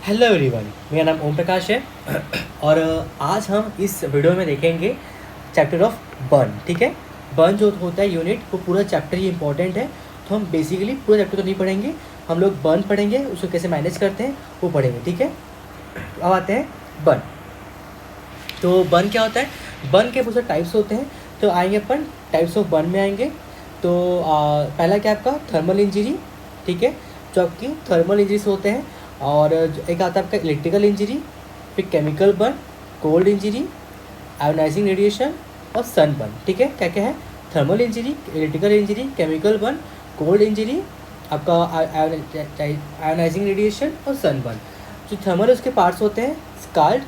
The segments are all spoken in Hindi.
हेलो एवरीवन, मेरा नाम ओम प्रकाश है और आज हम इस वीडियो में देखेंगे चैप्टर ऑफ बर्न। ठीक है, बर्न जो होता है यूनिट, वो पूरा चैप्टर ही इंपॉर्टेंट है। तो हम बेसिकली पूरा चैप्टर तो नहीं पढ़ेंगे, हम लोग बर्न पढ़ेंगे, उसको कैसे मैनेज करते हैं वो पढ़ेंगे। ठीक है, अब आते हैं बर्न। तो बर्न क्या होता है? बर्न के बहुत सारे टाइप्स होते हैं, तो आएंगे अपन टाइप्स ऑफ बर्न में आएंगे। तो पहला क्या आपका थर्मल इंजरी। ठीक है, जो आपकी थर्मल इंजरीज होते हैं। और एक आता है आपका इलेक्ट्रिकल इंजरी, फिर chemical burn, cold injury, ionising radiation और सन बर्न। ठीक है, क्या क्या है? Thermal injury, electrical injury, chemical burn, cold injury, आपका आयोनाइजिंग रेडिएशन और सन बर्न। जो थर्मल उसके पार्ट्स होते हैं स्काल्ड,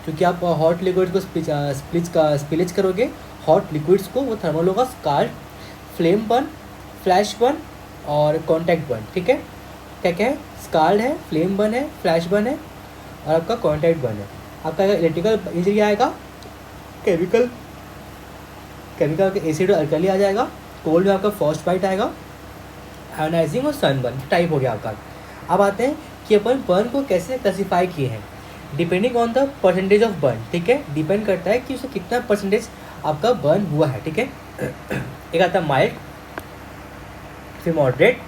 क्योंकि आप हॉट लिक्विड को स्पिलिच करोगे हॉट लिक्विड्स को, वो थर्मल होगा scald. Flame burn, flash burn और कॉन्टैक्ट बर्न। ठीक है, क्या क्या है? स्काल्ड है, फ्लेम बर्न है, फ्लैश बर्न है और आपका कॉन्टैक्ट बर्न है। आपका इलेक्ट्रिकल इंजरी आएगा केमिकल केमिकल का एसिड और अल्कली आ जाएगा। कोल्ड में आपका फर्स्ट बाइट आएगा। आयोनाइजिंग और सन बर्न टाइप हो गया आपका। अब आते हैं कि अपन बर्न को कैसे क्लासीफाई किए हैं, depending on the percentage of burn. ठीक है, डिपेंड करता है कि उसे कितना परसेंटेज आपका बर्न हुआ है। ठीक है, एक आता है माइल्ड, फिर मॉडरेट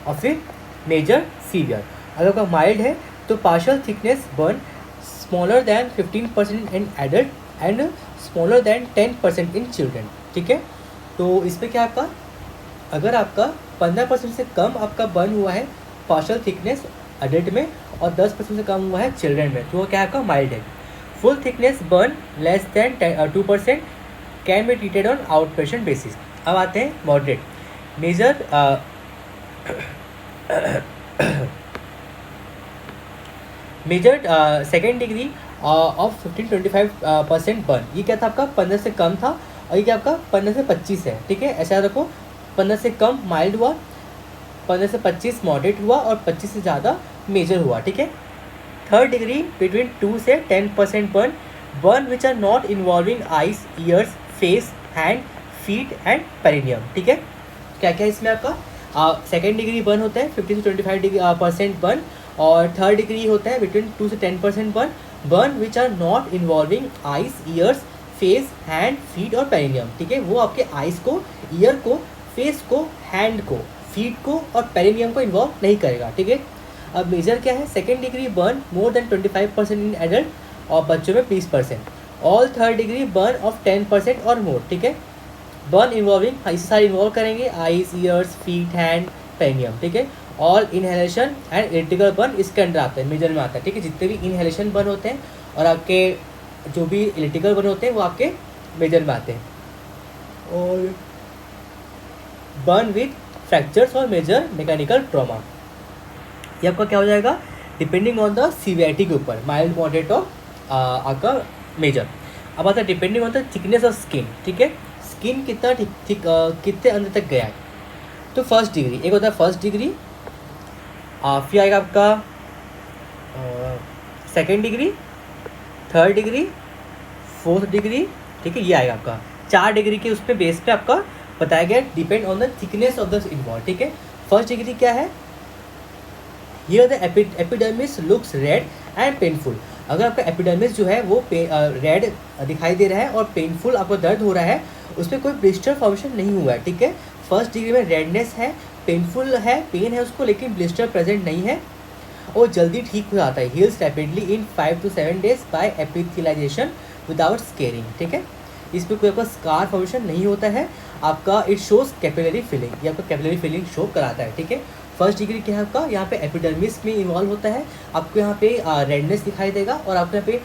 और फिर मेजर सीवियर। अगर आपका माइल्ड है तो partial thickness burn smaller than 15% in adult and smaller than 10% in children. ठीक है, तो इसमें क्या आपका, अगर आपका 15% से कम आपका बर्न हुआ है पार्शियल थिकनेस एडल्ट में और 10% से कम हुआ है चिल्ड्रन में, तो वो क्या आपका माइल्ड है। Full thickness burn less than 2% can be treated on out patient basis. अब आते हैं moderate. Major measured second degree of 15-25% burn. ये क्या था आपका? 15 से कम था और ये क्या आपका 15 से 25 है। ठीक है, ऐसा रखो, 15 से कम माइल्ड हुआ, 15 से 25 मॉडरेट हुआ और 25 से ज़्यादा मेजर हुआ। ठीक है, थर्ड डिग्री बिटवीन 2 से 10% burn, burn which are not involving eyes, ears, face, hand, feet and perineum. ठीक है, क्या क्या है इसमें आपका? सेकेंड डिग्री बर्न होता है 50 से 25% बर्न, और थर्ड डिग्री होता है बिटवीन 2 से 10% burn, burn which are not involving eyes, ears, face, hand, feet और पेरिनियम। ठीक है, वो आपके आइज को, ईयर को, फेस को, हैंड को, फीट को और पेरिनियम को इन्वॉल्व नहीं करेगा। ठीक है, अब मेजर क्या है? Second degree burn more than 25% in adult और बच्चों में 20%। All third degree burn of 10% और मोर। ठीक है, बर्न इन्वॉल्विंग इसे सारे इन्वॉल्व करेंगे आइज, ईयर्स, फीट, हैंड, पेनियम। ठीक है, all inhalation and electrical burn इसके अंडर आता है, मेजर में आता है। ठीक है, जितने भी इनहेलेशन बर्न होते हैं और आपके जो भी इलेक्ट्रिकल बर्न होते हैं वो आपके मेजर में आते हैं। और बर्न विथ फ्रैक्चर्स और मेजर मैकेनिकल ट्रॉमा, ये आपका क्या हो जाएगा? डिपेंडिंग ऑन द सीवियरिटी के ऊपर, माइल्ड, मॉडरेट और आपका मेजर। अब आता है depending on the thickness of skin. ठीक है, स्किन कितना ठीक कितने अंदर तक गया है। तो फर्स्ट डिग्री, एक होता है फर्स्ट डिग्री, फिर आएगा आपका second degree, third degree, fourth degree. ठीक है, ये आएगा आपका 4 डिग्री के उस पर बेस पे आपका बताया गया, depend on the thickness of the involve. ठीक है, फर्स्ट डिग्री क्या है? Here the epidermis looks red and painful. अगर आपका एपिडर्मिस जो है वो रेड दिखाई दे रहा है और पेनफुल आपको दर्द हो रहा है, उसमें कोई ब्लिस्टर फॉर्मेशन नहीं हुआ है। ठीक है, फर्स्ट डिग्री में रेडनेस है, पेनफुल है, पेन है उसको, लेकिन ब्लिस्टर प्रेजेंट नहीं है और जल्दी ठीक हो जाता है। Heals rapidly in 5 to 7 days by epithelialization without scarring. ठीक है, इसमें कोई आपका स्कार फॉर्मेशन नहीं होता है आपका। इट शोज कैपिलरी फिलिंग, ये आपका कैपिलरी फिलिंग शो कराता है। ठीक है, फर्स्ट डिग्री क्या है आपका? यहाँ पे एपिडर्मिस में इन्वॉल्व होता है, आपको यहाँ पे रेडनेस दिखाई देगा और आपको यहाँ पे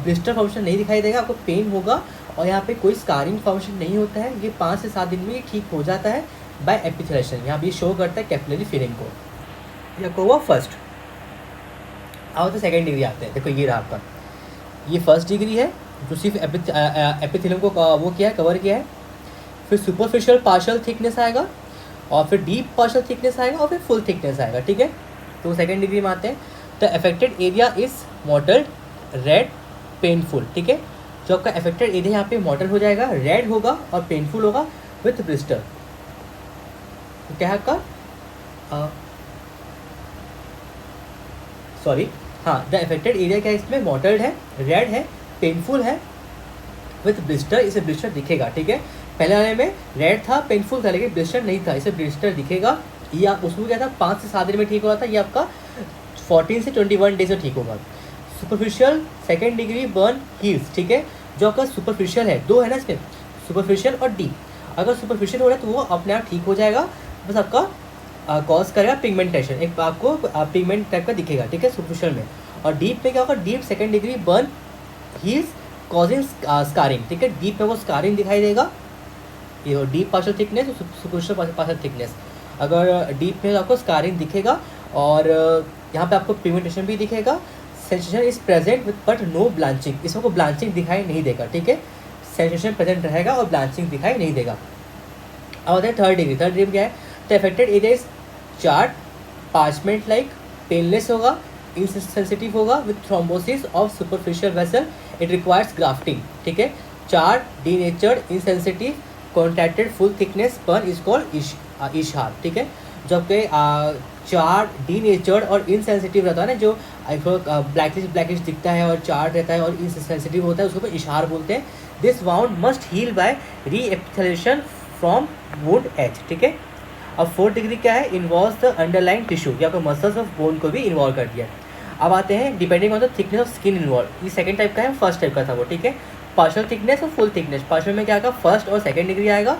ब्लिस्टर फॉर्मेशन नहीं दिखाई देगा, आपको पेन होगा और यहाँ पे कोई स्कारिंग फॉर्मेशन नहीं होता है। ये 5 से 7 दिन में ये ठीक हो जाता है बाय एपिथेलेशन। यहाँ पे शो करता है कैपिलरी फिलिंग को। ये आपको हुआ फर्स्ट। अब तो सेकेंड डिग्री आते हैं। देखो ये रहा आपका, ये फर्स्ट डिग्री है जो सिर्फ एपिथेलियम को वो किया है, कवर किया है। फिर सुपरफिशियल पार्शियल थिकनेस आएगा और फिर डीप पार्शियल थिकनेस आएगा और फिर फुल थिकनेस आएगा। ठीक है, तो सेकेंड डिग्री में आते हैं। The affected area is mortal, red, painful. ठीक है, जो आपका अफेक्टेड एरिया यहाँ पे मॉटल हो जाएगा, रेड होगा और पेनफुल होगा विथ ब्लिस्टर। तो क्या है आपका सॉरी, हाँ, द अफेक्टेड एरिया क्या है इसमें, मॉटल्ड है, रेड है, पेनफुल है विथ ब्लिस्टर, इसे ब्लिस्टर दिखेगा, ठीक है। पहले वाले में रेड था, पेनफुल था, लेकिन ब्लिस्टर नहीं था, इसे ब्लिस्टर दिखेगा। ये आप उसमें क्या था, 5 से 7 दिन में ठीक हो रहा था, ये आपका 14 से 21 डेज में ठीक होगा। Superficial second degree burn heels, ठीक है। जो आपका सुपरफिशियल है, दो है ना इसमें, सुपरफिशियल और डीप। अगर सुपरफिशियल हो रहा है तो वो अपने आप ठीक हो जाएगा, बस आपका कॉज करेगा पिगमेंटेशन, एक आपको पिगमेंट टाइप का दिखेगा, ठीक है, सुपरफिशियल में। और डीप में क्या होगा, deep second degree burn heels causing scarring, ठीक है। डीप में वो स्कारिंग दिखाई देगा, ये हो डीप पार्शियल थिकनेस और सुपरफिशियल पार्शियल थिकनेस। अगर डीप में आपको स्कारिंग दिखेगा और यहाँ पे आपको पिगमेंटेशन भी दिखेगा। Sensation is present with but no blanching, इसमें को ब्लांचिंग दिखाई नहीं देगा, ठीक है। सेंसेशन प्रेजेंट रहेगा और ब्लांचिंग दिखाई नहीं देगा। अब होता है थर्ड डिग्री। थर्ड डिग्री क्या है, the affected area is charred, parchment like, painless होगा, इनसेंसिटिव होगा with thrombosis of superficial vessel, it requires grafting, ठीक है। Charred, denatured, insensitive, contracted full thickness burn is called eschar, ठीक है। जबकि चार्ट, डीनेचर्ड और इनसेंसिटिव रहता है ना, जो ब्लैकिश दिखता है और चार्ट रहता है और इनसेंसिटिव होता है, उसको इशहार बोलते हैं। This wound must heal by re epithelialisation from would as, ठीक है। अब फोर्थ डिग्री क्या है, इन्वॉल्व द अंडरलाइन टिश्यू, या आपको मसल्स ऑफ बोन को भी इन्वॉल्व कर दिया। अब आते हैं depending on the thickness of skin involve, ये सेकंड टाइप का है, फर्स्ट टाइप का था वो, ठीक है। पार्शियल थिकनेस और फुल थिकनेस, पार्शियल में क्या आएगा, फर्स्ट और सेकंड डिग्री आएगा,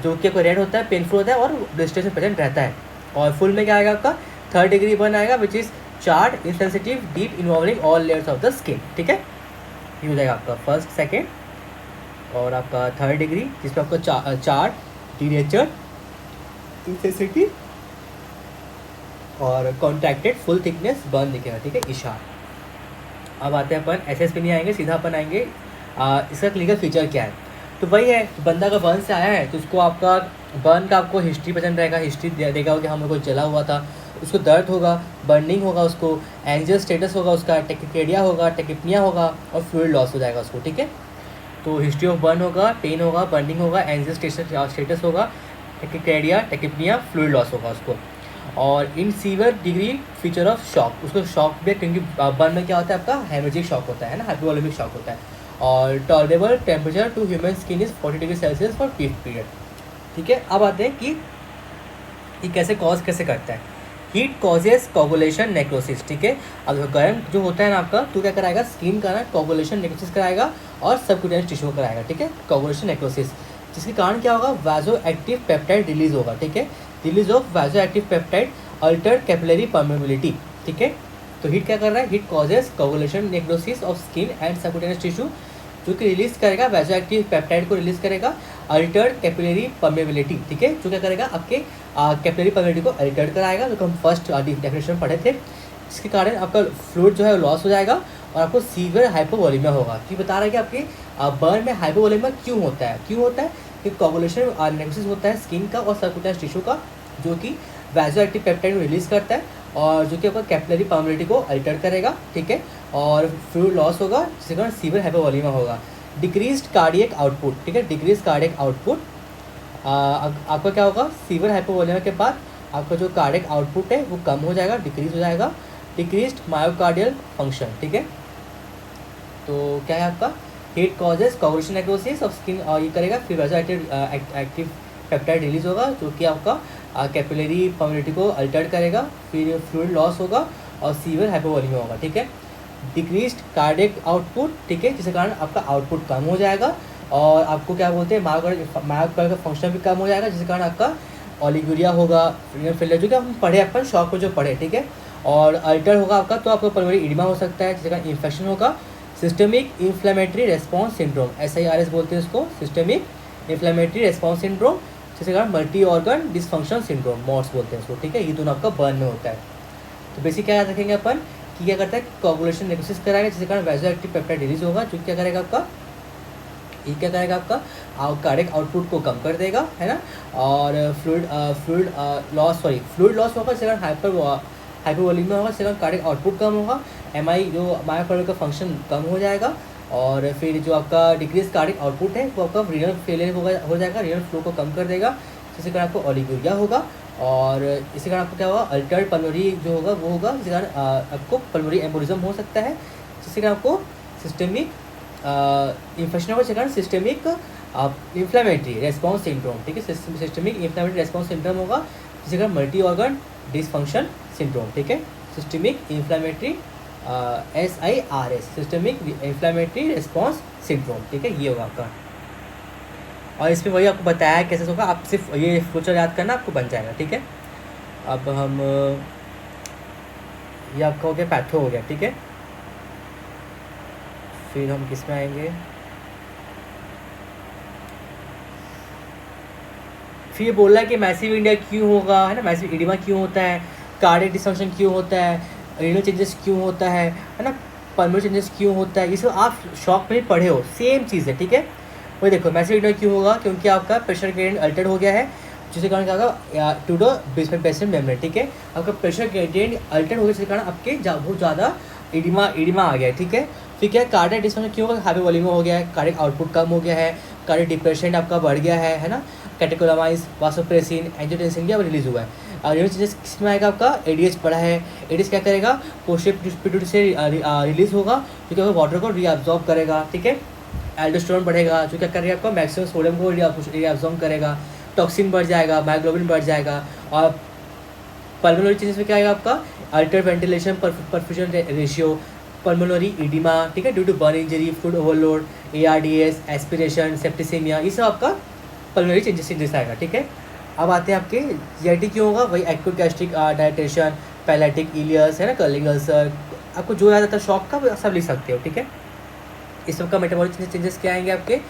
जो कि आपको रेड होता है, पेनफुल होता है और ब्लिस्टर से प्रेजेंट रहता है। और फुल में क्या आएगा आपका, थर्ड डिग्री बर्न आएगा which is chart, insensitive, deep, involving all layers of the skin, ठीक है। ये हो जाएगा आपका फर्स्ट, सेकेंड और आपका थर्ड डिग्री, जिसमें आपको चार्ट, डीनेचर्ड, इंसेंसिटिव और कॉन्ट्रैक्टेड फुल थिकनेस बर्न दिखेगा, ठीक है, इशार। अब आते हैं अपन एसएस पे नहीं आएंगे, सीधा अपन आएंगे इसका क्लिनिकल फीचर क्या है। तो वही है, बंदा का बर्न से आया है तो उसको आपका बर्न का आपको हिस्ट्री पसंद रहेगा, हिस्ट्री देगा कि हम लोग को जला हुआ था, उसको दर्द होगा, बर्निंग होगा, उसको एंजियल स्टेटस होगा, उसका टेकिकेडिया होगा, टेकिपनिया होगा और फ्लूइड लॉस हो जाएगा उसको, ठीक है। तो हिस्ट्री ऑफ बर्न होगा, पेन होगा, बर्निंग होगा, एंजियल स्टेटस होगा, टेकिकेडिया, टेकिपनिया, फ्लूइड लॉस होगा उसको। और in severe degree feature of shock, उसको शॉक भी, क्योंकि बर्न में क्या होता है आपका हेमरेजिक शॉक होता है ना, हाइपोवोलेमिक शॉक होता है। और tolerable temperature to human skin is 40 degree Celsius for brief period, ठीक है। अब आते हैं कि ये कैसे कॉज कैसे करता है। हीट कॉजेज कोगुलेशन नेक्रोसिस, ठीक है। अब गर्म जो होता है ना आपका, तो क्या कराएगा, स्किन का ना कोगुलेशन नेक्रोसिस कराएगा और सबक्यूटेनियस टिश्यू कराएगा, ठीक है, कोगुलेशन नेक्रोसिस। जिसके कारण क्या होगा, वाजो एक्टिव पेप्टाइड रिलीज होगा, ठीक है, release of vasoactive peptide, altered capillary permeability, ठीक है। तो हीट क्या कर रहा है, heat causes coagulation necrosis of skin and subcutaneous tissue, जो कि रिलीज करेगा वाजो एक्टिव पेप्टाइड को रिलीज करेगा, अल्टर्ड कैपिलरी परमेबिलिटी, ठीक है, जो क्या करेगा आपके कैपिलरी परमेबिलिटी को अल्टर्ड कराएगा, जो कि हम फर्स्ट डेफिनेशन पढ़े थे। इसके कारण आपका फ्लूइड जो है लॉस हो जाएगा और आपको सीवियर हाइपोवोलेमिया होगा। तो ये बता रहा है कि आपके बर्न में हाइपोवोलेमिया क्यों होता है, कि कोगुलेशन नेक्रोसिस होता है स्किन का और सबक्यूटेनियस टिश्यू का, जो कि वाजो एक्टिव पेप्टाइड को रिलीज करता है और जो कि आपका कैपिलरी परमेबिलिटी को अल्टर करेगा, ठीक है, और फ्लूइड लॉस होगा, जिसके कारण सीवियर हाइपोवोलेमिया होगा। डिक्रीज्ड कार्डियक आउटपुट, ठीक है, डिक्रीज कार्डियक आउटपुट, आपका क्या होगा, सीवियर हाइपोवोलेमिया के बाद आपका जो कार्डियक आउटपुट है वो कम हो जाएगा, डिक्रीज हो जाएगा। डिक्रीज्ड मायोकार्डियल फंक्शन, ठीक है। तो क्या है आपका, heat causes coagulation necrosis of skin, और ये करेगा, फिर वाजो एक्टिव पेप्टाइड रिलीज होगा, जो कि आपका कैपिलरी परमेबिलिटी को अल्टर्ड करेगा, फिर फ्लूइड लॉस होगा और सीवियर हाइपोवोलेमिया होगा, ठीक है। डिक्रीज्ड कार्डियक आउटपुट, ठीक है, जिसके कारण आपका आउटपुट कम हो जाएगा और आपको क्या बोलते हैं, मायोकार्डियल का फंक्शन भी कम हो जाएगा, जिसके कारण आपका ओलिगुरिया होगा, रीनल फेलियर, जो कि हम पढ़े अपन शॉक को जो पढ़े, ठीक है। और अल्टर होगा आपका, तो आपको पल्मोनरी एडिमा हो सकता है, जिसके कारण इन्फेक्शन होगा। Systemic inflammatory response syndrome, SIRS बोलते हैं उसको, सिस्टमिक इन्फ्लेमेटरी रेस्पॉन्स सिंड्रोम, जिसके कारण multi organ dysfunction syndrome, Moore's बोलते हैं उसको, ठीक है। ये दोनों आपका बर्न में होता है। तो बेसिक क्या याद रखेंगे अपन कि क्या करता है, कोगुलेशन नेक्रोसिस कराएगा, जिसके कारण वाजो एक्टिव पेप्टाइड रिलीज होगा, जो क्या करेगा आपका, ये क्या करेगा आपका कार्डियक आउटपुट को कम कर देगा, है ना। और फ्लूइड लॉस होगा, जिसके कारण हाइपोवोलेमिया होगा, जिसके कारण कार्डियक आउटपुट कम होगा, MI जो मायोकार्डियल का फंक्शन कम हो जाएगा। और फिर जो आपका डिक्रीज कार्डियक आउटपुट है वो आपका रीनल फेलियर हो जाएगा, रीनल फ्लो को कम कर देगा, जिससे कारण आपको ओलिगुरिया होगा और इसी कारण आपको क्या होगा, अल्टर्ड पल्मोनरी जो होगा वो होगा, जिसके कारण आपको पल्मोनरी एम्बोलिज्म हो सकता है, जिसके कारण आपको सिस्टेमिक इन्फेक्शन होगा, जिसके कारण सिस्टेमिक इन्फ्लेमेटरी रेस्पॉन्स सिंड्रोम, ठीक है, सिस्टेमिक इन्फ्लेमेटरी रेस्पॉन्स सिंड्रोम होगा, जिसके कारण मल्टी ऑर्गन डिसफंक्शन सिंड्रोम, ठीक है, systemic inflammatory SIRS systemic inflammatory response syndrome, ठीक है, ये होगा आपका। और इसमें वही आपको बताया कैसे होगा, आप सिर्फ ये फ्यूचर याद करना, आपको बन जाएगा, ठीक है। अब हम ये आपका हो गया, पैथो हो गया, ठीक है। फिर हम किस में आएंगे, फिर ये बोल रहा है कि मैसिव इंडिया क्यों होगा, है ना, मैसिव एडिमा क्यों होता है, कार्डियक डिसफंक्शन क्यों होता है, रीनल चेंजेस क्यों होता है ना, पल्मोनरी चेंजेस क्यों होता है, ये सब आप शॉक में पढ़े हो, सेम चीज़ है, ठीक है। वही देखो, मैसिव इंडिया क्यों होगा, क्योंकि आपका प्रेशर ग्रेडियंट अल्टर्ड हो गया है, जिसके कारण क्या होगा, टू द बेसमेंट मेम्ब्रेन, ठीक है, आपका प्रेशर ग्रेडियंट अल्टर्ड हो गया, जिसके कारण आपके बहुत ज़्यादा एडिमा आ गया है, ठीक है। फिर क्या कार्डियक डिसफंक्शन क्यों होगा, हाइपर वॉल्यूम हो गया है, कार्डियक आउटपुट कम हो गया है, कार्डियक डिप्रेशन आपका बढ़ गया है ना, कैटेकोलामाइंस, वासोप्रेसिन, एंजियोटेंसिन भी अब रिलीज हुआ है। और यूनिट चेंजेस किसमें आएगा, आपका एडीएस बढ़ा है, एडीएस क्या करेगा, पोस्टीरियर से रिलीज होगा, जो क्या वाटर को रीअब्जॉर्ब करेगा, ठीक है। एल्डोस्टेरोन बढ़ेगा, जो क्या करेगा, आपका मैक्सिमम सोडियम को रीअब्जॉर्ब करेगा, टॉक्सिन बढ़ जाएगा, मायोग्लोबिन बढ़ जाएगा। और पल्मोनरी चेंजेस में क्या आएगा, आपका alter ventilation perfusion ratio, pulmonary oedema, ठीक है, due to burn injury, food overload, ARDS, aspiration, septicaemia, ये सब आपका पल्मोनरी चेंजेस आएगा, ठीक है। अब आते हैं आपके GIT क्यों होगा, वही एक्यूट गैस्ट्रिक डायटेशन, पैलेटिक इलियस, है ना, कर्लिंग अल्सर, आपको जो याद आता है शॉक का सब लिख सकते हो, ठीक है। इस सब का मेटाबॉलिक चेंजेस क्या आएंगे आपके,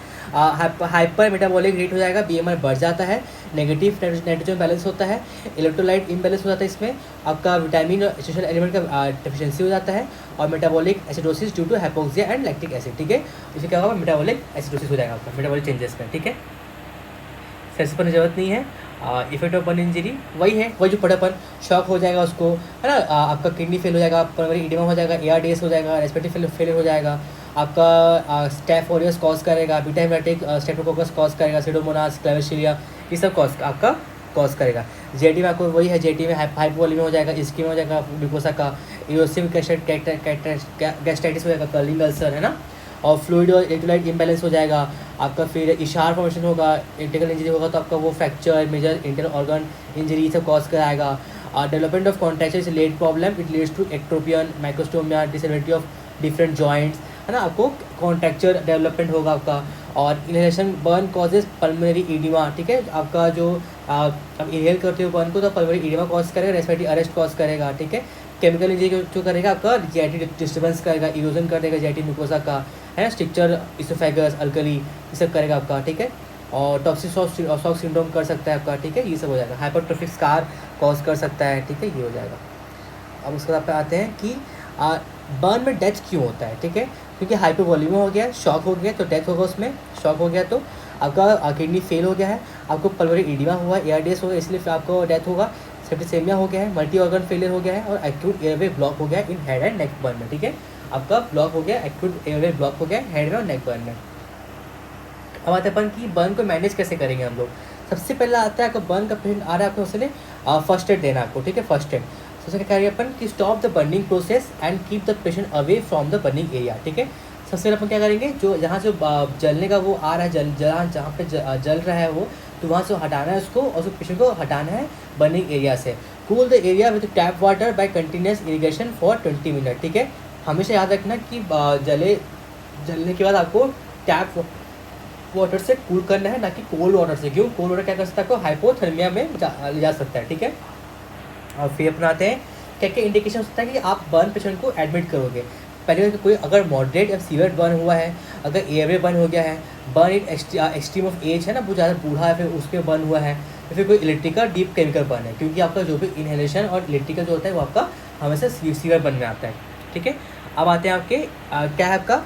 हाइपर मेटाबॉलिक रेट हो जाएगा, BMI बढ़ जाता है, नेगेटिव नाइट्रोजन बैलेंस होता है, इलेक्ट्रोलाइट इम्बैलेंस हो जाता है, इसमें आपका विटामिन एसेंशियल एलिमेंट का डेफिशिएंसी हो जाता है, और metabolic acidosis due to hypoxia and lactic acid, ठीक है। इससे क्या होगा, मेटाबॉलिक एसिडोसिस हो जाएगा आपका मेटाबॉलिक चेंजेस में, ठीक है। सेंस पर जरूरत नहीं है। इफेक्ट ऑफ बर्न इंजरी वही है, वही जो पड़ापन शॉक हो जाएगा उसको, है ना, आपका किडनी फेल हो जाएगा, पल्मोनरी एडिमा हो जाएगा, ARDS हो जाएगा, रेस्पिरेटरी फेलियर हो जाएगा, आपका स्टेफ ऑरियस कॉज करेगा, बीटा हेमोरेटिक स्टेफिलोकोकस कॉज करेगा, सीडोमोनास, क्लेवेशिलिया, ये सब कॉज आपका कॉज करेगा। JIT में आपको वही है, JIT में हाइपोवॉलीमिया हो जाएगा, इसकी में हो जाएगा ग्लूकोसा का, इरोसिव गैस्ट्राइटिस हो जाएगा, कर्लिंग अल्सर, है ना, और फ्लूइड और इलेक्ट्रोलाइट इम्बैलेंस हो जाएगा आपका, फिर इशार फॉर्मेशन होगा, इंटेग्रल इंजरी होगा तो आपका वो fracture, major internal organ injury सब कॉज कराएगा। Development of contracture is late problem, it leads to ectropion, microstomia, disability of different joints, है ना, आपको कॉन्ट्रैक्चर डेवलपमेंट होगा आपका। और inhalation burn causes pulmonary oedema, ठीक है, आपका जो आप इनहेल करते हो बर्न को तो पल्मोनरी इडिमा कॉज करेगा, रेस्पिरेटरी अरेस्ट कॉज करेगा, ठीक है। केमिकल इंजरी जो करेगा आपका GIT डिस्टर्बेंस करेगा, इरोजन कर देगा GIT म्यूकोसा का, है, स्ट्रक्चर इसोफेगस अल्कली, ये सब करेगा आपका, ठीक है। और टॉक्सिक शॉक सिंड्रोम कर सकता है आपका, ठीक है, ये सब हो जाएगा। हाइपरट्रोफिक स्कार कॉज कर सकता है, ठीक है, ये हो जाएगा। अब उसके बाद पे आते हैं कि बर्न में डेथ क्यों होता है, ठीक है, क्योंकि हाइपोवॉलीमिया हो गया, शॉक हो गया तो डेथ होगा उसमें, शॉक हो गया तो आपका किडनी फेल हो गया है, आपको पल्मोनरी एडिमा हुआ, ARDS हो गया, इसलिए आपको डेथ होगा, सेप्टिसेमिया हो गया है, मल्टी ऑर्गन फेलियर हो गया है, और एक्यूट एयरवे ब्लॉक हो गया in head and neck burn में, ठीक है, आपका ब्लॉक हो गया, एक्यूट एयरवे ब्लॉक हो गया हेड में और नेक बर्न में। अब आते हैं अपन कि बर्न को मैनेज कैसे करेंगे हम लोग। सबसे पहला आता है आपका बर्न का पेशेंट आ रहा है, आपको उसने फर्स्ट एड देना आपको, ठीक है, फर्स्ट एड। सबसे क्या करेंगे अपन कि stop the burning process and keep the patient away from the burning area, ठीक है। सबसे पहले अपन क्या करेंगे, जो जहाँ से जलने का वो आ रहा है, जहाँ पे जल रहा है वो, तो वहाँ से हटाना है उसको, और उस पेशेंट को हटाना है बर्निंग एरिया से। Cool the area with tap water bye continuous irrigation for 20 minute, ठीक है। हमेशा याद रखना कि जलने के बाद आपको टैप वाटर से कूल करना है, ना कि कोल्ड वाटर से। क्यों, कोल्ड वाटर क्या कर सकता है, आपको हाइपोथर्मिया में ले जा सकता है, ठीक है। और फिर अपनाते हैं क्या क्या इंडिकेशन होता है कि आप बर्न पेशेंट को एडमिट करोगे। पहले कोई अगर मॉडरेट या सीवियर बर्न हुआ है, अगर एयरवे बर्न हो गया है, burn in extreme of age है ना, बहुत ज़्यादा बूढ़ा है, फिर उसमें बर्न हुआ है, या फिर कोई इलेक्ट्रिकल डीप केमिकल बर्न है, क्योंकि आपका जो भी इनहेलेशन और इलेक्ट्रिकल जो होता है वो आपका हमेशा सीवियर बर्न में आता है, ठीक है। अब आते हैं आपके क्या है, आपका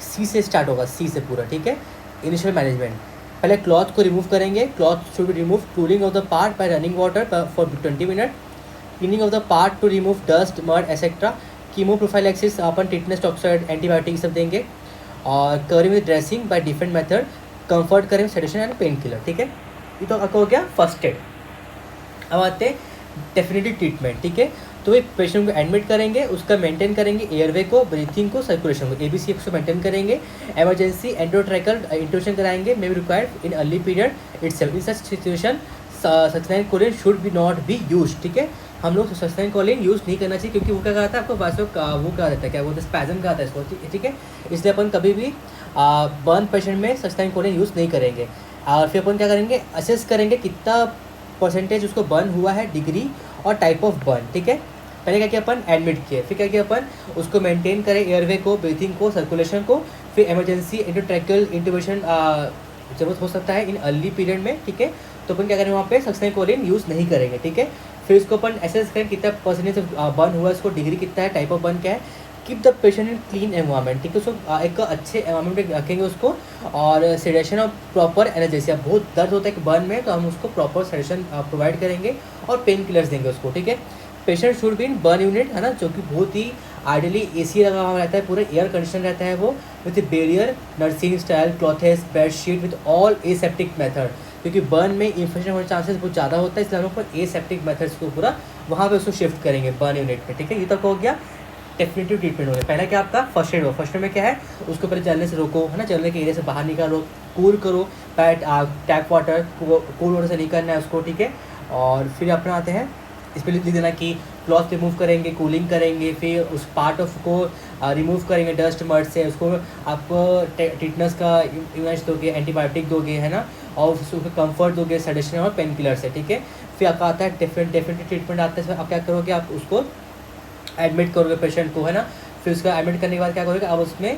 C से स्टार्ट होगा, C से पूरा, ठीक है। इनिशियल मैनेजमेंट, पहले क्लॉथ को रिमूव करेंगे, cloth should be remove, cooling of the part by running water for 20 minute, cleaning of the part two remove dust mud etcetera, chemo prophylaxis upon tetanus toxoid antibiotic सब देंगे, और covering with dressing by different method, comfort करें सेडेशन एंड पेन किलर, ठीक है। ये तो आपका हो गया फर्स्ट एड। अब आते हैं डेफिनेटिव ट्रीटमेंट, ठीक है। तो एक पेशेंट को एडमिट करेंगे, उसका मेंटेन करेंगे एयरवे को, ब्रीथिंग को, सर्कुलेशन को, ABC को मेंटेन करेंगे। इमरजेंसी एंडोट्रैकल इंट्यूशन कराएंगे, may be required in early period itself. In such situation succinylcholine should be not be use, ठीक है। हम लोग सस्टेन कोलिन यूज़ नहीं करना चाहिए, क्योंकि वो क्या कहता है आपको वास्तव वो क्या रहता है, क्या बोलते हैं, स्पैजम का आता है इसको, ठीक है। इसलिए अपन कभी भी बर्न पेशेंट में सस्टेन कोलिन यूज़ नहीं करेंगे। और फिर अपन क्या करेंगे, असेस करेंगे कितना परसेंटेज उसको बर्न हुआ है, डिग्री और टाइप ऑफ बर्न, ठीक है। पहले क्या किया अपन, एडमिट किए, फिर क्या किया अपन, उसको मेंटेन करें एयरवे को, ब्रीथिंग को, सर्कुलेशन को। फिर इमरजेंसी एंडोट्रैकियल इंटरवेंशन जरूरत हो सकता है इन अर्ली पीरियड में, ठीक है। तो अपन क्या करेंगे, वहाँ पे सस्टेन कोलिन यूज़ नहीं करेंगे, ठीक है। फिर इसको अपन एसेस करें कितना परसेंटेज बर्न हुआ है, इसको डिग्री कितना है, टाइप ऑफ बर्न क्या है। Keep the patient in clean environment, ठीक है। उसको एक अच्छे एनवायरनमेंट में रखेंगे उसको। और सेडेशन और प्रॉपर एनाल्जेसिया, बहुत दर्द होता है कि बर्न में, तो हम उसको प्रॉपर सेडेशन प्रोवाइड करेंगे और पेन किलर्स देंगे उसको, ठीक है। Patient should be in burn unit, है ना, जो कि बहुत ही आइडियली AC लगा हुआ रहता है, पूरा एयर कंडीशन रहता है वो, with barrier, nursing style, clothes, bedsheet, with all aseptic method. क्योंकि बर्न में इन्फेक्शन होने चांसेस बहुत ज़्यादा होता है, इसलिए हम लोग पर एसेप्टिक मेथड्स को पूरा वहाँ पे उसको शिफ्ट करेंगे बर्न यूनिट पे, ठीक है। ये तक हो गया डेफिनेटिव ट्रीटमेंट हो गया। पहला क्या आपका फर्स्ट एड हो, फर्स्ट एड में क्या है, उसको पहले जलने से रोको, है ना, जलने के एरिया से बाहर निकालो, कूल करो, टैप वाटर, कूल वाटर से निकालना है उसको, ठीक है। और फिर अपना आते हैं, इस पर लिख देना कि क्लॉथ रिमूव करेंगे, कूलिंग करेंगे, फिर उस पार्ट ऑफ को रिमूव करेंगे डस्ट मर्ड से, उसको आपको टिटनस का इमेज दोगे, एंटीबायोटिक दोगे, है ना, और उसको कंफर्ट दोगे सडेशन और पेन किलर से, ठीक है। फिर आपका आता है डेफिनेटिव ट्रीटमेंट आता है, आप क्या करोगे, आप उसको एडमिट करोगे पेशेंट को, है ना। फिर उसका एडमिट करने के बाद क्या करोगे, आप उसमें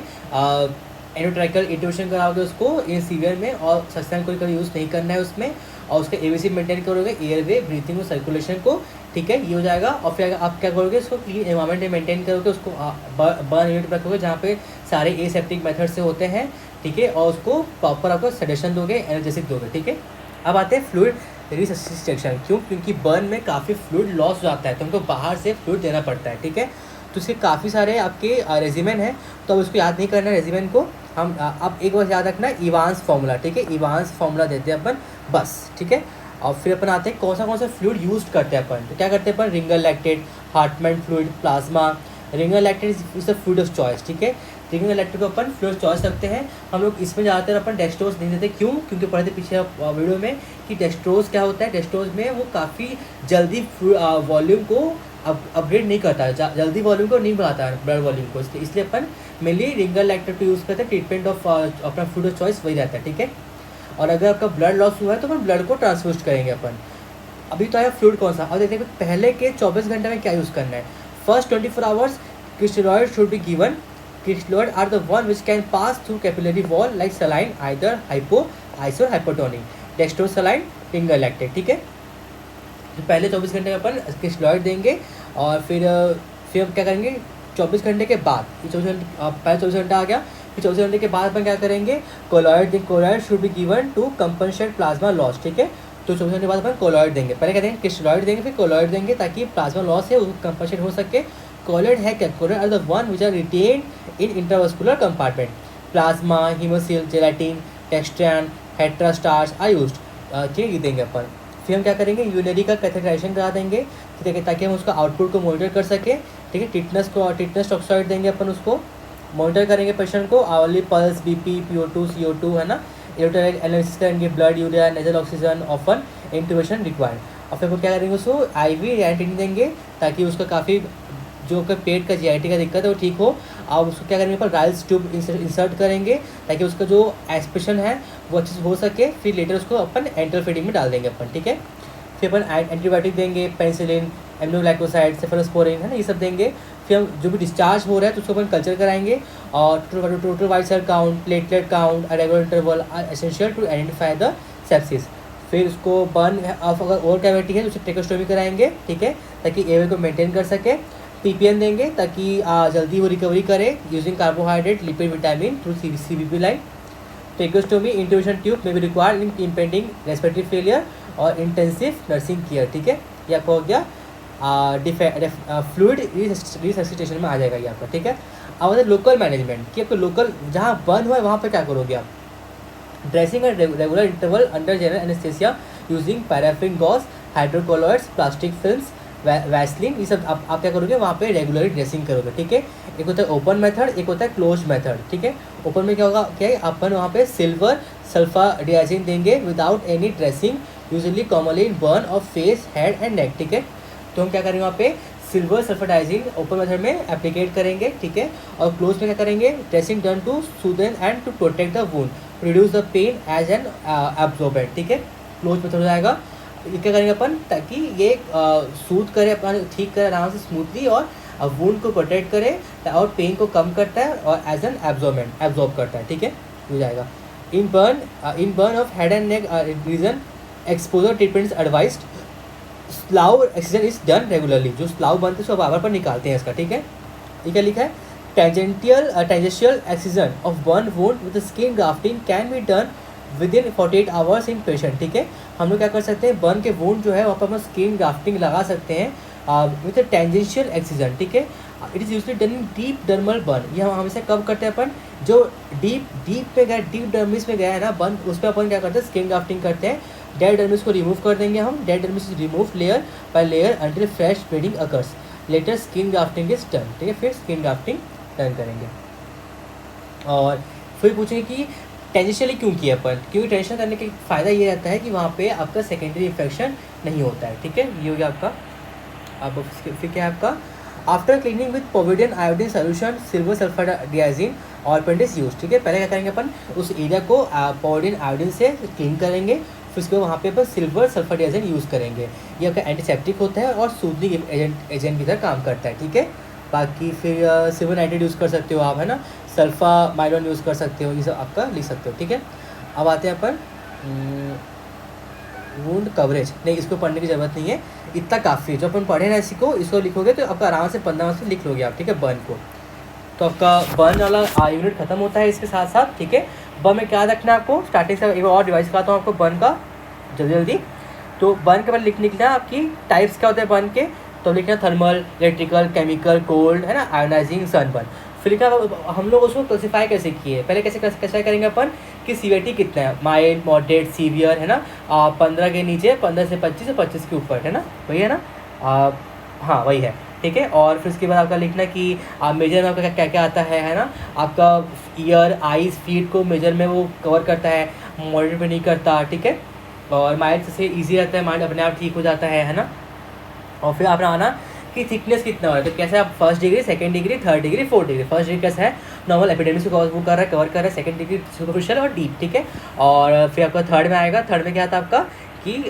एंडोट्रैकियल इंट्यूशन कराओगे उसको इन सीवियर में, और सस्टेन कोई कभी यूज़ नहीं करना है उसमें। और उसका ABC मेंटेन करोगे, एयरवे, ब्रीथिंग और सर्कुलेशन को, ठीक है, ये हो जाएगा। और फिर आप क्या करोगे, उसको क्लीन एनवायरनमेंट में मेंटेन करोगे, उसको बर्न यूनिट रखोगे जहाँ पे सारे एसेप्टिक मेथड से होते हैं, ठीक है। और उसको प्रॉपर आपको सडेशन दोगे, एनर्जेसिक दोगे, ठीक है। अब आते हैं फ्लूइड रिसस्टेशन, क्यों, क्योंकि बर्न में काफ़ी फ्लूइड लॉस हो जाता है, तो हमको बाहर से फ्लूइड देना पड़ता है, ठीक है। तो इसके काफ़ी सारे आपके रेजिमेंट हैं, तो अब उसको याद नहीं करना रेजिमेंट को, हम अब एक बार याद रखना इवांस फार्मूला, ठीक है। इवांस फार्मूला देते हैं अपन बस, ठीक है। और फिर अपन आते हैं कौन सा फ्लूइड यूज़ करते हैं अपन, तो क्या करते हैं अपन, Ringer lactate, Hartmann fluid, plasma. Ringer lactate is the fluid of choice, ठीक है। रिंगर लैक्टेट को अपन फ्लूइड ऑफ चॉइस रखते हैं हम लोग। इसमें ज़्यादातर अपन डेक्सट्रोज नहीं देते, क्यों, क्योंकि पढ़े थे पीछे वीडियो में कि डेक्सट्रोज क्या होता है, डेक्सट्रोज में वो काफ़ी जल्दी वॉल्यूम को अपग्रेड नहीं करता है, जल्दी वॉल्यूम को नहीं बढ़ाता है ब्लड वॉल्यूम को, इसलिए अपन मेनली रिंगर लैक्टेट को यूज़ करते हैं। ट्रीटमेंट ऑफ अपना फ्लूइड ऑफ चॉइस वही रहता है, ठीक है। और अगर आपका ब्लड लॉस हुआ है तो अपन ब्लड को ट्रांसफ्यूज करेंगे अपन। अभी तो आया फ्लूइड कौन सा, और देखते हैं पहले के 24 घंटे में क्या यूज़ करना है। First 24 hours crystalloid should be given. Crystalloid are the one which can pass through capillary wall like saline, either hypo, iso, hypotonic, dextrose, saline, Ringer lactate, ठीक है। तो पहले 24 घंटे में अपन क्रिस्टलॉइड देंगे, और फिर हम क्या करेंगे 24 घंटे के बाद, 24 घंटे पहले 24 घंटा आ गया, फिर 24 घंटे के बाद अपन क्या करेंगे, colloid should be given to compensate plasma loss, ठीक है। तो 24 घंटे बाद अपन कोलॉइड देंगे, पहले क्या देंगे, क्रिस्टलॉइड देंगे, फिर कोलॉइड देंगे, ताकि प्लाज्मा लॉस है वो कंपनसेट हो सके। कोलॉइड है क्या, colloid are the one which are retained in intravascular compartment. Plasma, Haemaccel, gelatin, dextran, hetastarch are used, ठीक है, ये देंगे अपन। फिर हम क्या करेंगे, यूरिनरी का कैथेटराइजेशन करा देंगे, ठीक है, ताकि हम उसका आउटपुट को मॉनिटर कर सके, ठीक है। टिटनस टॉक्साइड देंगे अपन, उसको मॉनिटर करेंगे पेशेंट को, hourly pulse, BP, PO2, CO2, है ना। इलेक्ट्रोलाइट एनालिसिस करेंगे, blood, urea, nasal oxygen, often intubation required. और फिर वो क्या करेंगे, उसको IV रेंटिन देंगे, ताकि उसका काफ़ी जो कि पेट का GIT का दिक्कत है वो ठीक हो। अब उसको क्या करेंगे, पर राइल्स ट्यूब इंसर्ट करेंगे, ताकि उसका जो एस्पिरेशन है वो अच्छे से हो सके। फिर लेटर उसको अपन एंटरल फीडिंग में डाल देंगे अपन, ठीक है। फिर अपन एंटीबायोटिक देंगे, पेनिसिलिन, एम्नोग्लाइकोसाइड, सेफलोस्पोरिन, है ना, ये सब देंगे। फिर हम जो भी डिस्चार्ज हो रहा है तो उसको अपन कल्चर कराएंगे, और total white cell count, platelet count, regular interval are essential to identify the sepsis. फिर उसको बर्न ऑफ अगर ओवर कैविटी है तो उसे ट्रेकोस्टोमी कराएंगे, ठीक है, ताकि एयर को मेंटेन कर सके। PPN देंगे ताकि जल्दी वो रिकवरी करे using carbohydrate, lipid, vitamin through CVP line. Tracheostomy intubation tube में भी required in impending respiratory failure और इंटेंसिव नर्सिंग केयर, ठीक है। ये आपको हो गया फ्लूइड रिसस्सिटेशन में आ जाएगा ये आपका, ठीक है। अब आता है लोकल मैनेजमेंट, कि आपको लोकल जहाँ बर्न हुआ है वहाँ पर क्या करोगे आप। Dressing at regular interval under general anaesthesia using paraffin gauze, hydrocolloids, plastic films, Vaseline, ये सब आप क्या करोगे वहाँ पे रेगुलरली ड्रेसिंग करोगे, ठीक है। एक होता है ओपन मेथड, एक होता है क्लोज मेथड, ठीक है। ओपन में क्या होगा, क्या है, अपन वहाँ पे सिल्वर सल्फाडियाजिन देंगे without any dressing, usually commonly in burn of face, head and नेक, ठीक है। तो हम क्या करेंगे वहाँ पे सिल्वर सल्फाडाइजिन ओपन मेथड में एप्लीकेट करेंगे, ठीक है। और क्लोज में क्या करेंगे, dressing done to soothen and to protect the wound, reduce the pain as an absorbent, ठीक है। क्लोज मेथड हो जाएगा। ये क्या करेंगे अपन, ताकि ये सूद करे, अपन ठीक करे आराम से स्मूथली, और वुंड को प्रोटेक्ट करे और पेन को कम करता है और एज एन एब्जॉर्बेंट एब्जॉर्ब करता है, ठीक है। हो जाएगा। In burn of head and neck region exposure treatment advised, slough excision is done regularly, जो स्लाव बनते हैं उसको बार पर निकालते हैं इसका, ठीक है। ये क्या लिखा है, tangential excision of burn wound with skin grafting can be done with in 48 hours in patient, ठीक है। हम लोग क्या कर सकते हैं, बर्न के वुंड जो है वहाँ पर हम स्किन ग्राफ्टिंग लगा सकते हैं विद टेंजेंशियल एक्सीजन, ठीक है। It is usually done in deep dermal burn, ये हम हमेशा कब करते हैं अपन, जो डीप पे गया, डीप डर्मिस में गया है ना बर्न, उस पर अपन क्या करते हैं, स्किन ग्राफ्टिंग करते हैं। डेड डर्मिस को रिमूव कर देंगे हम, dead dermis is remove layer by layer until fresh bleeding occurs, later skin grafting is done, ठीक है। फिर स्किन ग्राफ्टिंग डन करेंगे। और फिर पूछेंगे कि टेंजेंशियली क्यों किया अपन, क्योंकि टेंशन करने का फ़ायदा ये रहता है कि वहाँ पे आपका सेकेंडरी इन्फेक्शन नहीं होता है, ठीक है। ये हो गया आपका। अब फिर क्या है आपका, after cleaning with povidone iodine solution silver sulfadiazine और पेंडिस यूज, ठीक है। पहले क्या करेंगे अपन, उस एरिया को पोविडियन आयोडीन से क्लीन करेंगे, फिर उसके वहाँ पे अपन सिल्वर सल्फाडियाजिन यूज़ करेंगे। ये आपका एंटीसेप्टिक होता है और सूदनिंग एजेंट की तरह काम करता है, ठीक है। बाकी फिर सिल्वर नाइट्रेट यूज़ कर सकते हो आप, है ना, सल्फा माइलॉन यूज़ कर सकते हो, ये सब आपका लिख सकते हो, ठीक है। अब आते हैं अपन वुंड कवरेज, नहीं इसको पढ़ने की ज़रूरत नहीं है, इतना काफ़ी है। जो अपन पढ़े ना इसी को, इसको लिखोगे तो आपका आराम से 15 मिनट में लिख लोगे आप, ठीक है, बर्न को। तो आपका बर्न वाला यूनिट खत्म होता है इसके साथ साथ, ठीक है। बर्न में क्या रखना है आपको, स्टार्टिंग से एक और डिवाइस दिखाता हूँ आपको बर्न का जल्दी जल्दी। तो बर्न के बाद लिखना है आपकी टाइप्स क्या होते हैं बर्न के, तो लिखना थर्मल, इलेक्ट्रिकल, केमिकल, कोल्ड, है ना, आयोनाइजिंग, सनबर्न। फिर लिखा हम लोग उसको क्लासीफाई कैसे किए, पहले कैसे करेंगे अपन कि सीवियरिटी कितना है, माइल्ड, मॉडरेट, सीवियर, है ना, 15 के नीचे, 15 से 25 और 25 के ऊपर, है ना, वही है ना, हाँ वही है, ठीक है। और फिर उसके बाद आपका लिखना कि मेजर में आपका क्या क्या आता है ना, आपका ईयर, आईज, फीट को मेजर में वो कवर करता है, मॉडरेट में नहीं करता, ठीक है। और माइल्ड से ईजी रहता है, माइल्ड अपने आप ठीक हो जाता है ना। और फिर आपने आना कि थिकनेस कितना है, तो कैसे आप first degree, second degree, third degree, fourth degree. First degree कैसा है, नॉर्मल एपिडेमिक्स को कवर कर रहा है, सेकंड डिग्री सुपरफिशियल और डीप, ठीक है। और फिर आपका थर्ड में आएगा, थर्ड में क्या था आपका कि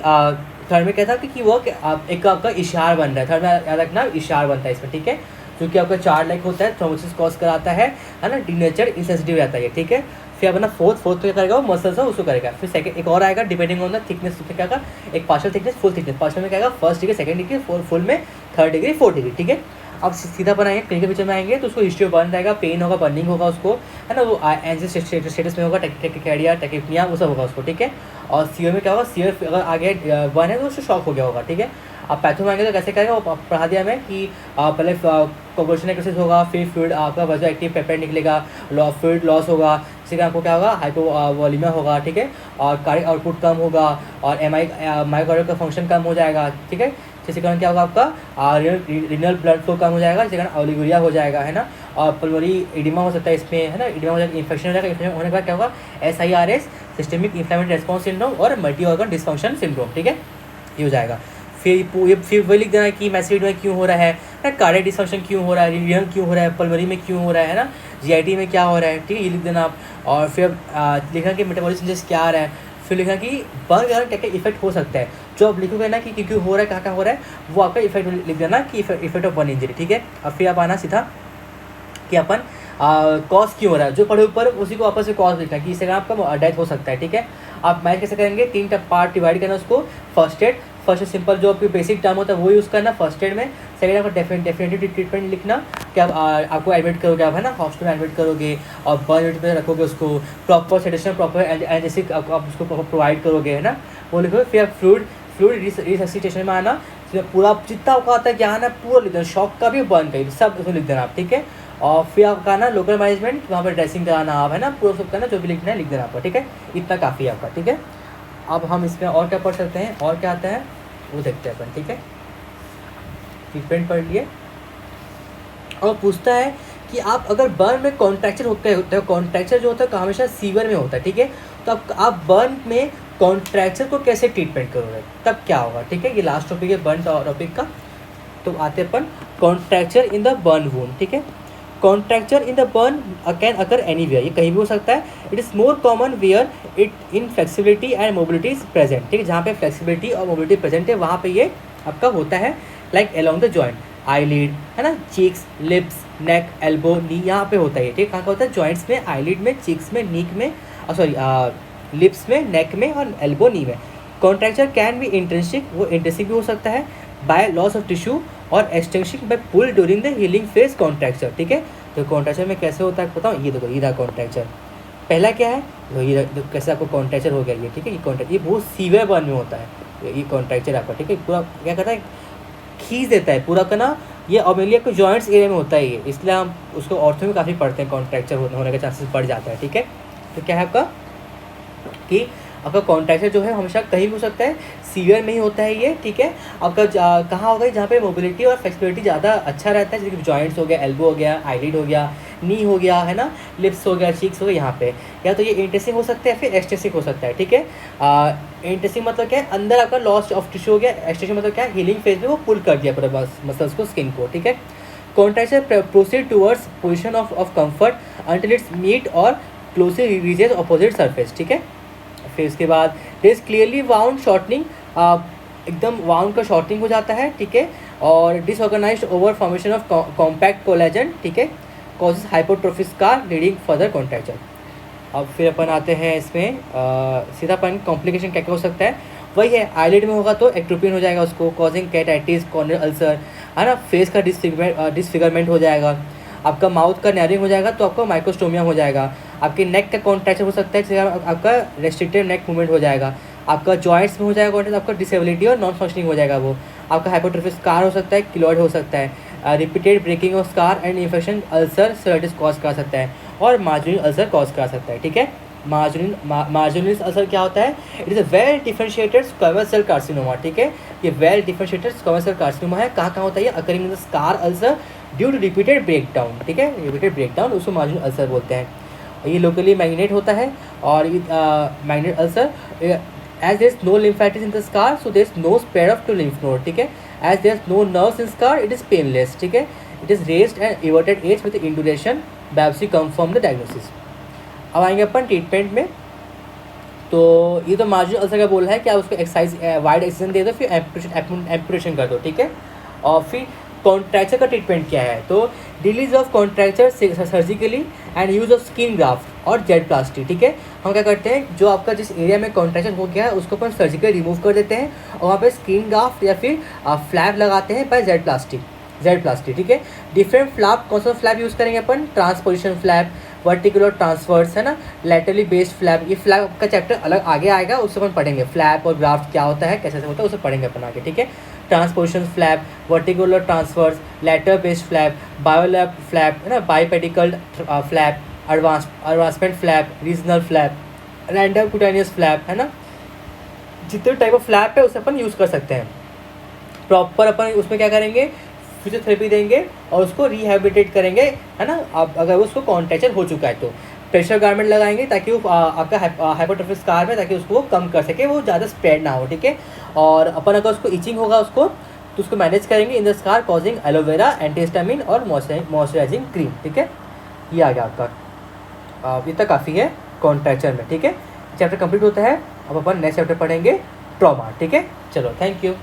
थर्ड में क्या था कि वो एक आपका इशार बन रहा है, थर्ड में याद रखना इशार बनता है इसमें, ठीक है। जो कि आपका 4 लाइक होता है, थ्रोम्बोसिस कॉज कराता है ना, डिनेचर इंसेंसिटिव रहता है, ठीक है। फिर अपना फोर्थ क्या करेगा, वो मसल्स है उसको करेगा। फिर सेकंड एक और आएगा डिपेंडिंग ऑन द थिकनेस, उसमें क्या आएगा, एक partial thickness, full thickness. Partial में क्या आएगा, first degree, second degree, full में थर्ड डिग्री, फोर्थ डिग्री, ठीक है। अब सीधा बनाएंगे क्लिनिकल पिक्चर में आएंगे तो उसको हिस्ट्री बर्न रहेगा, पेन होगा, बर्निंग होगा उसको, है ना, वो एंजियो स्टेटस में होगा, टेकिकार्डिया, टेकिपनिया, वो सब होगा उसको, ठीक है। और सीयर में क्या होगा, सीयर अगर आगे बर्न है तो उसको शॉक हो गया होगा, ठीक है। अब पैथो में आएंगे तो कैसे करेगा, वो पढ़ा दिया हमें कि पहले कोगुलेशन एक्सेस होगा, फिर फ्लूइड आपका वजो एक्टिव पेपेड निकलेगा, फ्लूइड लॉस होगा, जिससे कि आपको क्या होगा, हाइपोवोलेमिया होगा, ठीक है। और कार्डियक आउटपुट कम होगा और मायोकार्डियल का फंक्शन कम हो जाएगा, ठीक है। जिसके कारण क्या होगा, आपका रीनल ब्लड फ्लो कम हो जाएगा, जिसके कारण ओलिगोरिया हो जाएगा, है ना। और पल्मोनरी एडिमा हो सकता है इसमें, है ना, एडिमा हो जाएगा, इन्फेक्शन हो जाएगा, इन्फेक्शन होने के बाद क्या होगा, SIRS, systemic inflammatory response syndrome और मल्टी ऑर्गन डिस्फंक्शन सिंड्रोम, ठीक है, ये हो जाएगा। फिर वही लिख देना है कि मैसिड में क्यों हो रहा है ना, कार्डियक डिस्फंक्शन क्यों हो रहा है, रीनल क्यों हो रहा है, पल्मोनरी में क्यों हो रहा है ना, GIT में क्या हो रहा है, ठीक है, ये लिख देना आप। और फिर लिखना कि मेटाबॉलिक चेंजेस क्या आ रहा है, फिर लिखा कि बर्न के कारण क्या क्या इफेक्ट हो सकता है। जो आप लिखोगे ना कि क्यों हो रहा है, कहाँ कहाँ हो रहा है, वो आपका इफेक्ट लिख देना कि इफेक्ट ऑफ बर्न इंजरी, ठीक है। अब फिर आप आना सीधा कि अपन कॉज क्यों हो रहा है, जो पढ़े ऊपर उसी को आपस में कॉज लिखना है कि इससे आपका डेथ हो सकता है, ठीक है। आप मैच कैसे करेंगे, 3 पार्ट डिवाइड करना उसको, फर्स्ट एड सिंपल जो आपकी बेसिक टर्म होता है वो यूज़ करना फर्स्ट एड में। सेकंड आपका डेफिनेटिव ट्रीटमेंट लिखना कि आप आपको एडमिट करोगे, आप है ना हॉस्पिटल में एडमिट करोगे और बर्न यूनिट में रखोगे उसको, प्रॉपर सेडेशन, प्रॉपर एनाल्जेसिक आप उसको प्रोवाइड करोगे, है ना, वो लिखोगे। फिर आप फ्लूइड रिससिटेशन में आना, पूरा जितना आपका आता है ज्ञान है पूरा लिख देना, शॉक का भी, बर्न का भी, सब उसमें लिख देना आप, ठीक है। और फिर आपका ना लोकल मैनेजमेंट, वहाँ पर ड्रेसिंग कराना आप, है ना, पूरा सब करना, जो भी लिखना है लिख देना आपका, ठीक है। इतना काफ़ी है आपका, ठीक है। अब हम इसमें और क्या पढ़ सकते हैं, और क्या आता है, वो देखते हैं अपन, ठीक है। ट्रीटमेंट पढ़ लिए। और पूछता है कि आप अगर बर्न में कॉन्ट्रैक्चर होते हैं, कॉन्ट्रैक्चर जो होता है हमेशा सीवियर में होता है, ठीक है। तो आप बर्न में कॉन्ट्रैक्चर को कैसे ट्रीटमेंट करोगे, तब क्या होगा, ठीक है। ये लास्ट टॉपिक है बर्न टॉपिक का। तो आते अपन contracture in the burn wound, ठीक है। Contracture in the burn can occur anywhere, ये कहीं भी हो सकता है। It is more common where it in flexibility and mobility is present, ठीक है। जहाँ पे फ्लेक्सिबिलिटी और मोबिलिटी प्रेजेंट है वहाँ पे ये आपका होता है, like along the joint, eyelid, है ना, चीक्स, लिप्स, नेक, एल्बो, नी, यहाँ पे होता है, ठीक। कहाँ का होता है, जॉइंट्स में, आईलिड में, चीक्स में, नीक में, लिप्स में, नेक में और एल्बो, नी में। कॉन्ट्रैक्चर कैन बी इंट्रिंसिक, वो इंट्रिंसिक भी हो सकता है, बाय लॉस ऑफ टिश्यू और extension by pull during the healing phase contracture, ठीक है। तो कॉन्ट्रैक्चर में कैसे होता है बताओ, ये देखो, ये रहा कॉन्ट्रैक्चर। पहला क्या है, तो ये कैसे आपको कॉन्ट्रैक्चर हो गया ये, ठीक है। ये कॉन्ट्रैक्ट ये बहुत सीवियर बर्न में होता है, ये कॉन्ट्रैक्चर आपका, ठीक है। पूरा क्या करता है, खींच देता है पूरा का ना, ये ऑमेलिया को जॉइंट्स एरिया में होता है ये, इसलिए हम उसको ऑर्थो में काफ़ी पढ़ते हैं, कॉन्ट्रैक्चर होने का चांसेस बढ़ जाता है, ठीक है। तो क्या है आपका कि आपका कॉन्ट्रैक्चर जो है हमेशा कहीं भी हो सकता है, सीवियर में ही होता है ये, ठीक है। आपका कहाँ होगा, जहाँ पे मोबिलिटी और फ्लेक्सिबिलिटी ज़्यादा अच्छा रहता है, जैसे कि जॉइंट्स हो गया, एल्बो हो गया, आईलिड हो गया, नी हो गया, है ना, लिप्स हो गया, चीक्स हो गया, यहाँ पे। या तो ये इंट्रेंसिक हो सकता है या फिर एक्सटेंसिक हो सकता है, ठीक है। इंट्रेंसिक मतलब क्या है, अंदर आपका लॉस ऑफ टिश्यू हो गया। एक्सटेंसिक मतलब क्या है, हीलिंग फेज में वो पुल कर दिया पूरा मसल्स को, स्किन को, ठीक है। Contracture proceed towards position of comfort until its meet और क्लोजली रीचेज अपोजिट सरफेस, ठीक है। फिर इसके बाद there is clearly wound shortening, एकदम वाउंड का शॉर्टनिंग हो जाता है, ठीक है। और disorganised over formation of compact collagen, ठीक है, causes hypotrophy scar leading further contracture. अब फिर अपन आते हैं इसमें सीधा अपन कॉम्प्लिकेशन क्या क्या हो सकता है, वही है। आईलिड में होगा तो एक्ट्रोपिन हो जाएगा उसको, कॉजिंग कैटाइटिस, कॉर्नियल अल्सर, है ना। फेस का डिसफिगरमेंट हो जाएगा। आपका माउथ का नैरिंग हो जाएगा तो आपका माइक्रोस्टोमिया हो जाएगा। आपके नेक का कॉन्ट्रैक्चर हो सकता है, जैसे आपका रेस्ट्रिक्टेड नेक मूवमेंट हो जाएगा। आपका जॉइंट्स में हो जाएगा कॉन्ट्रैक्ट, आपका डिसेबिलिटी और नॉन फंक्शनिंग हो जाएगा वो। आपका हाइपोट्रोफी स्कार हो सकता है, किलॉइड हो सकता है, repeated breaking of scar and infection ulcer सेराइटिस कॉज कर सकता है, और मार्जिनल अल्सर कॉज कर सकता है, ठीक है। मार्जिनल अल्सर क्या होता है, it is a well differentiated squamous cell carcinoma, ठीक है। ये well differentiated squamous cell carcinoma है, कहाँ कहाँ होता है ये, occurring in the scar ulcer due to repeated breakdown, ठीक है। रिपीटेड ब्रेकडाउन उसको मार्जिनल अल्सर बोलते हैं। ये लोकली मैग्नेट होता है, और malignant ulcer as there is no lymphatic in the scar, so there is no spread of to lymph node, ठीक है। as there is no nerves in scar, it is painless, ठीक है। it is raised and everted age with induration, biopsy confirm the diagnosis। अब आएंगे अपन ट्रीटमेंट में। तो ये तो मार्जिनल अल्सर का बोल रहा है कि आप उसको एक्सरसाइज वाइड एक्सरसाइज दे दो, फिर एम्पुटेशन कर दो, ठीक है। और फिर कॉन्ट्रैक्चर का ट्रीटमेंट क्या है, तो release of contracture surgically and use of skin graft और जेड प्लास्टी, ठीक है। हम क्या करते हैं, जो आपका जिस एरिया में कॉन्ट्रैक्शन हो गया है उसको अपन सर्जिकली रिमूव कर देते हैं, और वहाँ पे स्किन ग्राफ्ट या फिर फ्लैप लगाते हैं बाय जेड प्लास्टी, ठीक है। डिफरेंट फ्लैप, कौन सा फ्लैप यूज़ करेंगे अपन, ट्रांसपोजिशन फ्लैप, वर्टिकुलर ट्रांसवर्स, है ना, लैटरली बेस्ड फ्लैप। ये फ्लैप का चैप्टर अलग आगे आएगा, उससे अपन पढ़ेंगे फ्लैप और ग्राफ्ट क्या होता है, कैसे होता है, उसे पढ़ेंगे अपन आगे, ठीक है। Transposition flap, vertical transverse, lateral based flap, bilobed flap, है ना, bipedicle flap, advancement flap, regional flap, random cutaneous flap, है ना। जितने टाइप ऑफ फ्लैप है उसे अपन यूज़ कर सकते हैं। प्रॉपर अपन उसमें क्या करेंगे, फिजियोथेरेपी देंगे और उसको रिहैबिलिटेट करेंगे, है ना। अब अगर उसको कॉन्ट्रैक्चर हो चुका है तो प्रेशर गारमेंट लगाएंगे ताकि वो आपका हाइपोट्रोफी स्कार में, ताकि उसको वो कम कर सके, वो ज़्यादा स्प्रेड ना हो, ठीक है। और अपन अगर उसको इचिंग होगा उसको, तो उसको मैनेज करेंगे इन the scar causing aloe vera, antihistamine और मॉइस्चराइजिंग क्रीम, ठीक है। ये आ गया आपका, इतना काफ़ी है कॉन्ट्रैक्चर में, ठीक है। चैप्टर कंप्लीट होता है। अब अपन नेक्स्ट चैप्टर पढ़ेंगे ट्रॉमा, ठीक है। चलो, थैंक यू।